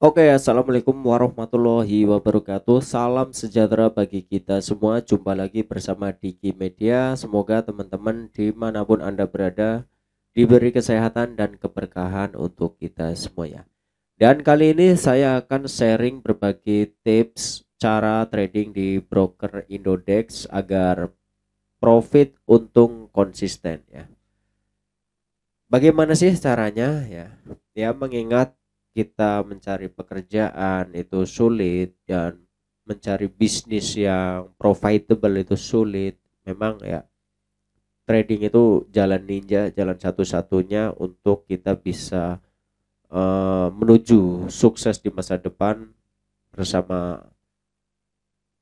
Oke, assalamualaikum warahmatullahi wabarakatuh. Salam sejahtera bagi kita semua. Jumpa lagi bersama Diki Media. Semoga teman-teman dimanapun Anda berada diberi kesehatan dan keberkahan untuk kita semua ya. Dan kali ini saya akan sharing berbagai tips cara trading di broker Indodex agar profit untung konsisten ya. Bagaimana sih caranya ya? Ya mengingat kita mencari pekerjaan itu sulit dan mencari bisnis yang profitable itu sulit. Memang ya trading itu jalan ninja, jalan satu-satunya untuk kita bisa menuju sukses di masa depan bersama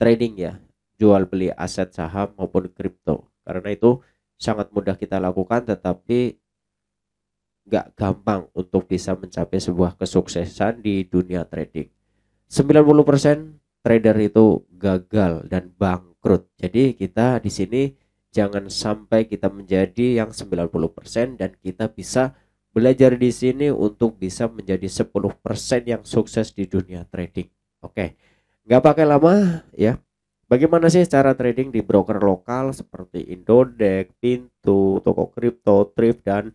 trading ya, jual beli aset saham maupun kripto. Karena itu sangat mudah kita lakukan tetapi nggak gampang untuk bisa mencapai sebuah kesuksesan di dunia trading. 90% trader itu gagal dan bangkrut. Jadi kita di sini jangan sampai kita menjadi yang 90% dan kita bisa belajar di sini untuk bisa menjadi 10% yang sukses di dunia trading. Oke, nggak pakai lama ya. Bagaimana sih cara trading di broker lokal seperti Indodex, Pintu, Toko Kripto, Thrift dan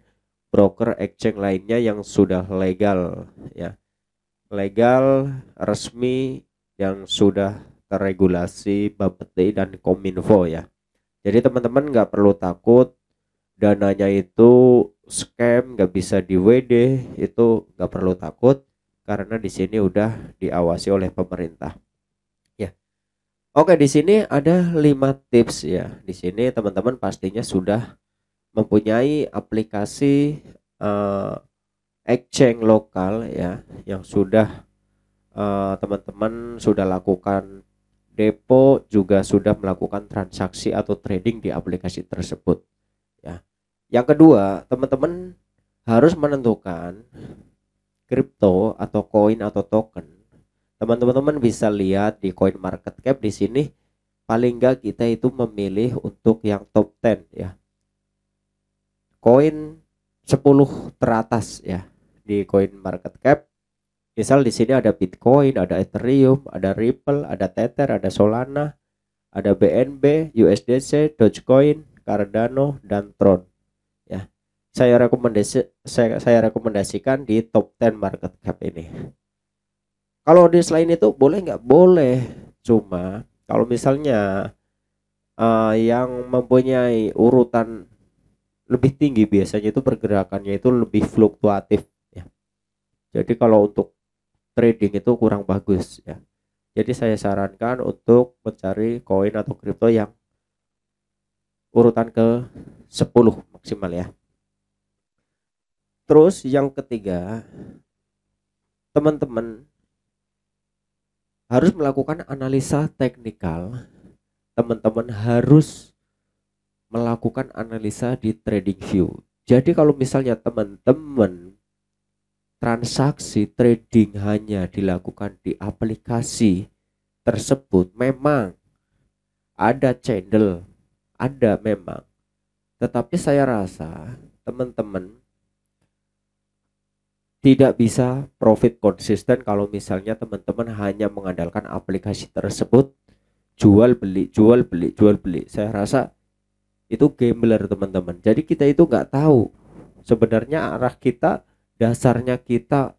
broker exchange lainnya yang sudah legal ya, legal resmi yang sudah terregulasi Bapeti dan Kominfo ya. Jadi teman-teman nggak perlu takut dananya itu scam, nggak bisa di WD, itu nggak perlu takut karena di sini udah diawasi oleh pemerintah ya. Oke, di sini ada 5 tips ya. Di sini teman-teman pastinya sudah mempunyai aplikasi eh, exchange lokal ya yang sudah teman-teman sudah lakukan depo, juga sudah melakukan transaksi atau trading di aplikasi tersebut ya. Yang kedua, teman-teman harus menentukan kripto atau koin atau token. Teman-teman bisa lihat di Coin Market Cap di sini paling enggak kita itu memilih untuk yang top 10 ya. Koin 10 teratas ya di Coin Market Cap. Misal di sini ada Bitcoin, ada Ethereum, ada Ripple, ada Tether, ada Solana, ada BNB, USDC, Dogecoin, Cardano, dan Tron. Ya, saya rekomendasikan di top 10 market cap ini. Kalau di selain itu boleh nggak? Boleh. Cuma kalau misalnya yang mempunyai urutan lebih tinggi biasanya itu pergerakannya itu lebih fluktuatif ya. Jadi kalau untuk trading itu kurang bagus ya. Jadi saya sarankan untuk mencari koin atau kripto yang urutan ke 10 maksimal ya. Terus yang ketiga, teman-teman harus melakukan analisa teknikal. Teman-teman harus melakukan analisa di TradingView. Jadi kalau misalnya teman-teman transaksi trading hanya dilakukan di aplikasi tersebut, memang ada channel, ada memang. Tetapi saya rasa teman-teman tidak bisa profit konsisten kalau misalnya teman-teman hanya mengandalkan aplikasi tersebut, jual beli, jual beli, jual beli. Saya rasa itu gambler teman-teman. Jadi kita itu nggak tahu sebenarnya arah kita, dasarnya kita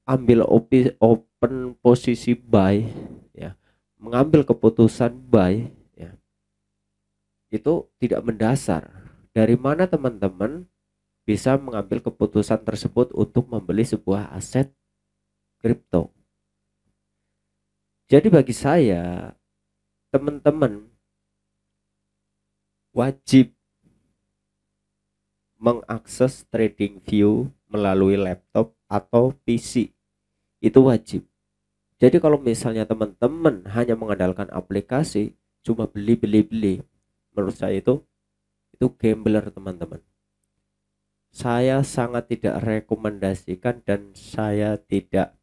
ambil open posisi buy ya, mengambil keputusan buy ya, itu tidak mendasar. Dari mana teman-teman bisa mengambil keputusan tersebut untuk membeli sebuah aset kripto? Jadi bagi saya, teman-teman wajib mengakses TradingView melalui laptop atau PC. Itu wajib. Jadi kalau misalnya teman-teman hanya mengandalkan aplikasi, cuma beli, menurut saya itu gambler teman-teman. Saya sangat tidak rekomendasikan dan saya tidak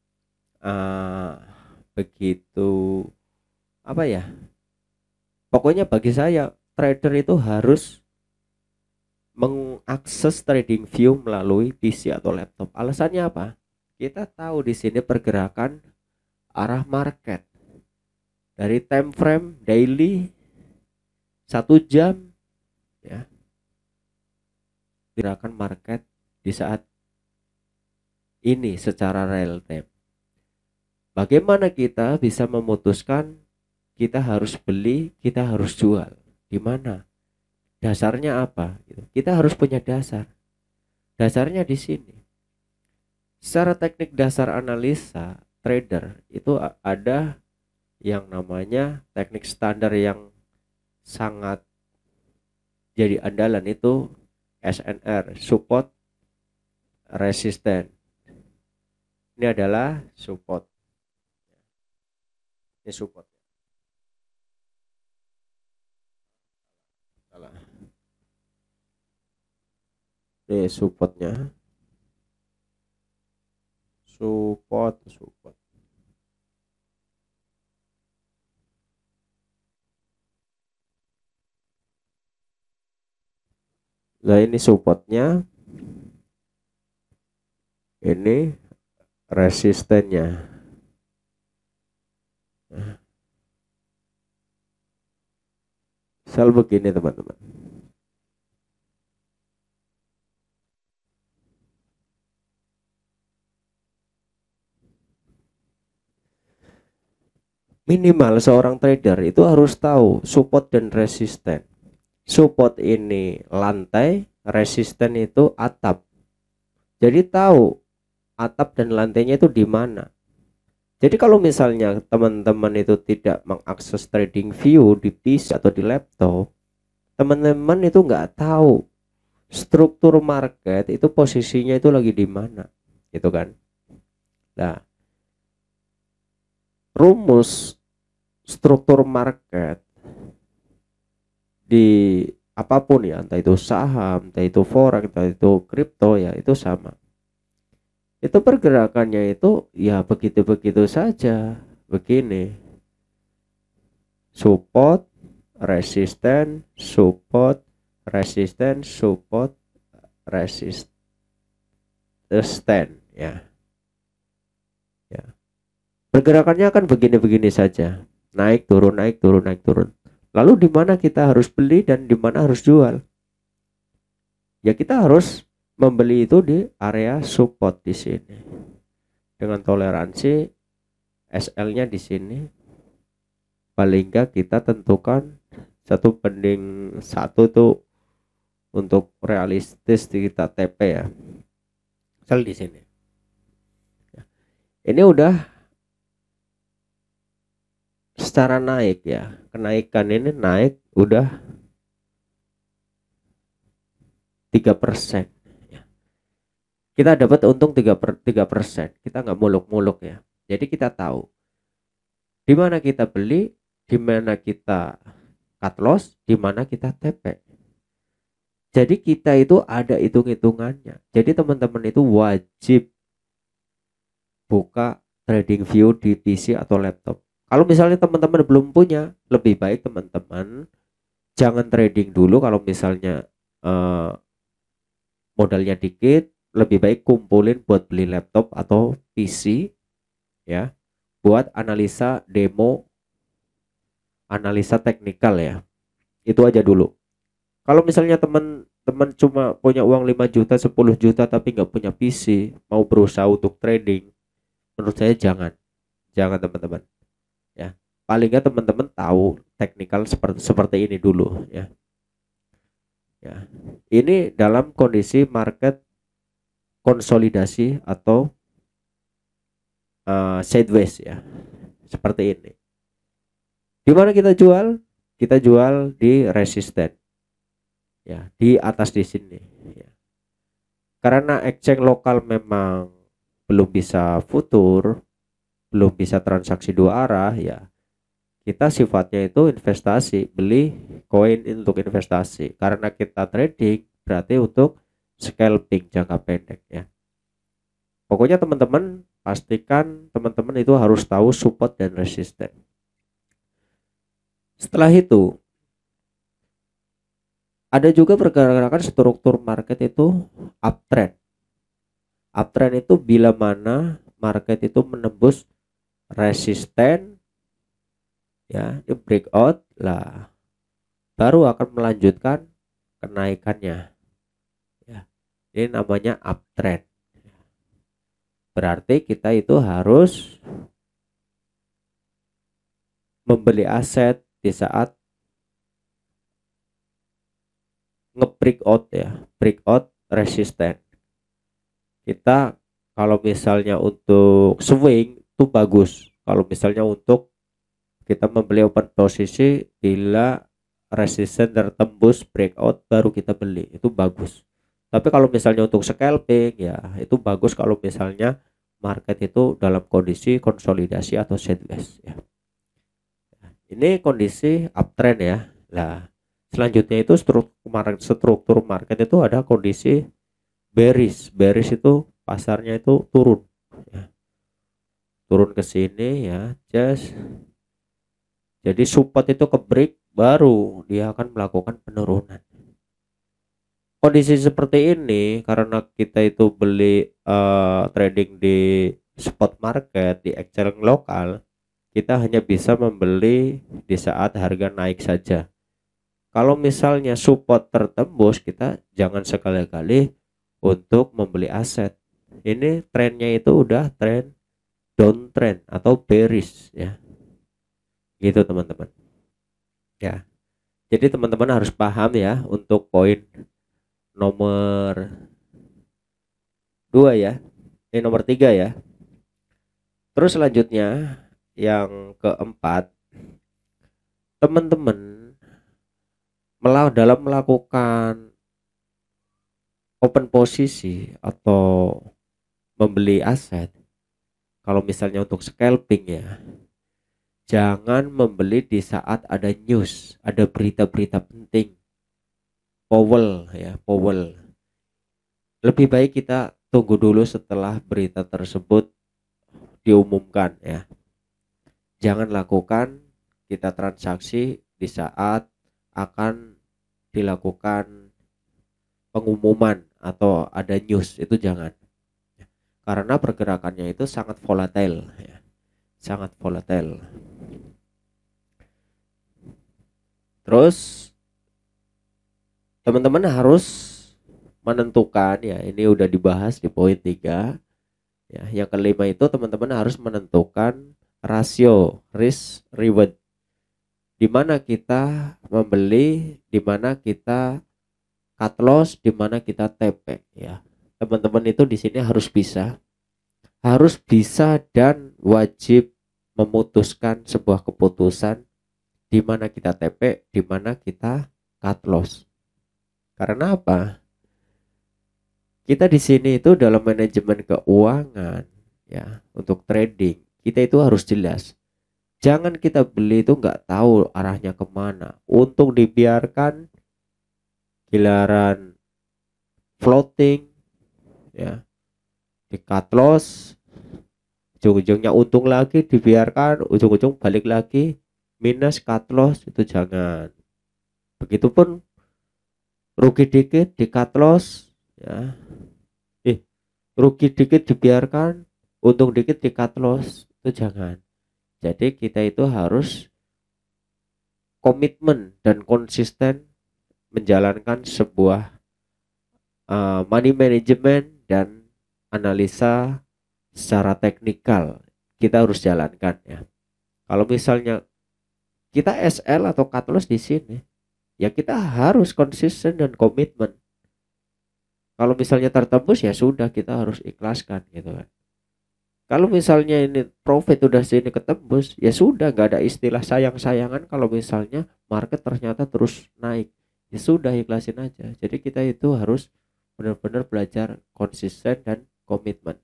begitu apa ya. Pokoknya bagi saya trader itu harus mengakses TradingView melalui PC atau laptop. Alasannya apa? Kita tahu di sini pergerakan arah market dari time frame daily 1 jam ya, gerakan market di saat ini secara real time. Bagaimana kita bisa memutuskan kita harus beli, kita harus jual? Di mana? Dasarnya apa? Kita harus punya dasar. Dasarnya di sini. Secara teknik dasar analisa trader itu ada yang namanya teknik standar yang sangat jadi andalan, itu SNR, support resisten. Ini adalah support. Ini support. Salah. Ini supportnya. Support. Nah, ini supportnya. Ini resistennya. Nah, misal begini teman-teman. Minimal seorang trader itu harus tahu support dan resisten. Support ini lantai, resisten itu atap. Jadi tahu atap dan lantainya itu di mana. Jadi kalau misalnya teman-teman itu tidak mengakses trading view di PC atau di laptop, teman-teman itu nggak tahu struktur market itu posisinya itu lagi di mana, gitu kan. Nah, rumus struktur market di apapun ya, entah itu saham, entah itu forex, entah itu kripto, ya itu sama. Itu pergerakannya itu ya begitu-begitu saja, begini. Support, resisten, support, resisten, support, resisten ya. Ya. Pergerakannya akan begini-begini saja. Naik turun, naik turun, naik turun. Lalu di mana kita harus beli dan di mana harus jual? Ya kita harus membeli itu di area support di sini. Dengan toleransi SL-nya di sini. Paling enggak kita tentukan 1/1 tuh untuk realistis kita TP ya. Misal di sini. Ini udah secara naik ya. Kenaikan ini naik udah 3%. Kita dapat untung 3%. Kita nggak muluk-muluk ya. Jadi kita tahu di mana kita beli, di mana kita cut loss, di mana kita TP. Jadi kita itu ada hitung-hitungannya. Jadi teman-teman itu wajib buka trading view di PC atau laptop. Kalau misalnya teman-teman belum punya, lebih baik teman-teman jangan trading dulu. Kalau misalnya modalnya dikit, lebih baik kumpulin buat beli laptop atau PC ya, buat analisa demo, analisa teknikal ya. Itu aja dulu. Kalau misalnya teman-teman cuma punya uang 5 juta, 10 juta tapi nggak punya PC, mau berusaha untuk trading, menurut saya jangan teman-teman ya. Paling nggak teman-teman tahu teknikal seperti ini dulu ya. Ya, ini dalam kondisi market konsolidasi atau sideways ya, seperti ini. Di mana kita jual? Kita jual di resisten ya, di atas di sini ya. Karena exchange lokal memang belum bisa futur, belum bisa transaksi dua arah ya. Kita sifatnya itu investasi, beli koin untuk investasi. Karena kita trading berarti untuk scalping jangka pendek ya. Pokoknya teman-teman pastikan teman-teman itu harus tahu support dan resisten. Setelah itu ada juga pergerakan struktur market itu uptrend. Uptrend itu bila mana market itu menembus resisten, ya, di breakout lah, baru akan melanjutkan kenaikannya, ya. Ini namanya uptrend. Berarti kita itu harus membeli aset di saat nge-breakout, ya, breakout resisten. Kita kalau misalnya untuk swing itu bagus. Kalau misalnya untuk kita membeli open posisi bila resisten tertembus breakout baru kita beli, itu bagus. Tapi kalau misalnya untuk scalping, ya itu bagus kalau misalnya market itu dalam kondisi konsolidasi atau sideways, ya. Ini kondisi uptrend, ya. Nah, selanjutnya itu struktur market itu ada kondisi bearish. Bearish itu pasarnya itu turun, ya. Turun ke sini, ya, just jadi support itu ke break baru dia akan melakukan penurunan. Kondisi seperti ini karena kita itu beli trading di spot market, di exchange lokal, kita hanya bisa membeli di saat harga naik saja. Kalau misalnya support tertembus, kita jangan sekali-kali untuk membeli aset. Ini trennya itu udah tren downtrend atau bearish, ya. Gitu teman-teman. Ya. Jadi teman-teman harus paham, ya, untuk poin nomor 2, ya. Ini nomor 3, ya. Terus selanjutnya yang keempat, teman-teman dalam melakukan open posisi atau membeli aset, kalau misalnya untuk scalping, ya, jangan membeli di saat ada news, ada berita-berita penting. Powell, ya, Powell. Lebih baik kita tunggu dulu setelah berita tersebut diumumkan, ya. Jangan lakukan kita transaksi di saat akan dilakukan pengumuman atau ada news, itu jangan. Karena pergerakannya itu sangat volatile, ya. Sangat volatile. Terus teman-teman harus menentukan, ya, ini udah dibahas di poin 3, ya. Yang kelima itu teman-teman harus menentukan rasio risk reward, di mana kita membeli, di mana kita cut loss, di mana kita TP, ya. Teman-teman itu di sini harus bisa dan wajib memutuskan sebuah keputusan di mana kita TP, di mana kita cut loss. Karena apa? Kita di sini itu dalam manajemen keuangan, ya, untuk trading kita itu harus jelas. Jangan kita beli itu nggak tahu arahnya kemana. Untung dibiarkan, giliran floating, ya, di cut loss, ujung-ujungnya untung lagi, dibiarkan, ujung-ujung balik lagi minus, cut loss, itu jangan. Begitupun rugi dikit di cut loss, ya, rugi dikit dibiarkan, untung dikit di cut loss, itu jangan. Jadi kita itu harus komitmen dan konsisten menjalankan sebuah money management dan analisa secara teknikal. Kita harus jalankan, ya. Kalau misalnya kita SL atau cut loss di sini, ya kita harus konsisten dan komitmen. Kalau misalnya tertembus, ya sudah, kita harus ikhlaskan, gitu kan. Kalau misalnya ini profit udah sini ketembus, ya sudah, nggak ada istilah sayang-sayangan. Kalau misalnya market ternyata terus naik, ya sudah, ikhlasin aja. Jadi kita itu harus benar-benar belajar konsisten dan komitmen.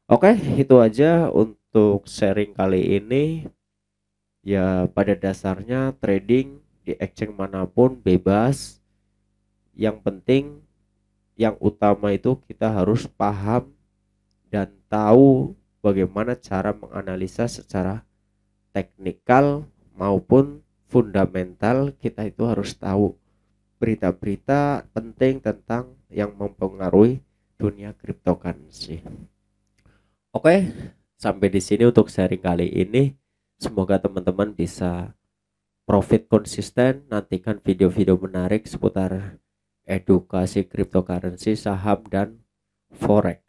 Oke, itu aja untuk sharing kali ini. Ya, pada dasarnya trading di exchange manapun bebas. Yang penting, yang utama itu kita harus paham dan tahu bagaimana cara menganalisa secara teknikal maupun fundamental. Kita itu harus tahu berita-berita penting tentang yang mempengaruhi dunia cryptocurrency. Oke, sampai di sini untuk sharing kali ini. Semoga teman-teman bisa profit konsisten. Nantikan video-video menarik seputar edukasi cryptocurrency, saham, dan forex.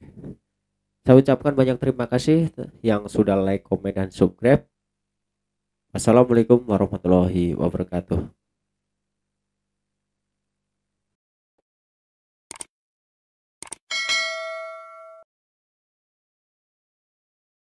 Saya ucapkan banyak terima kasih yang sudah like, komen, dan subscribe. Wassalamualaikum warahmatullahi wabarakatuh.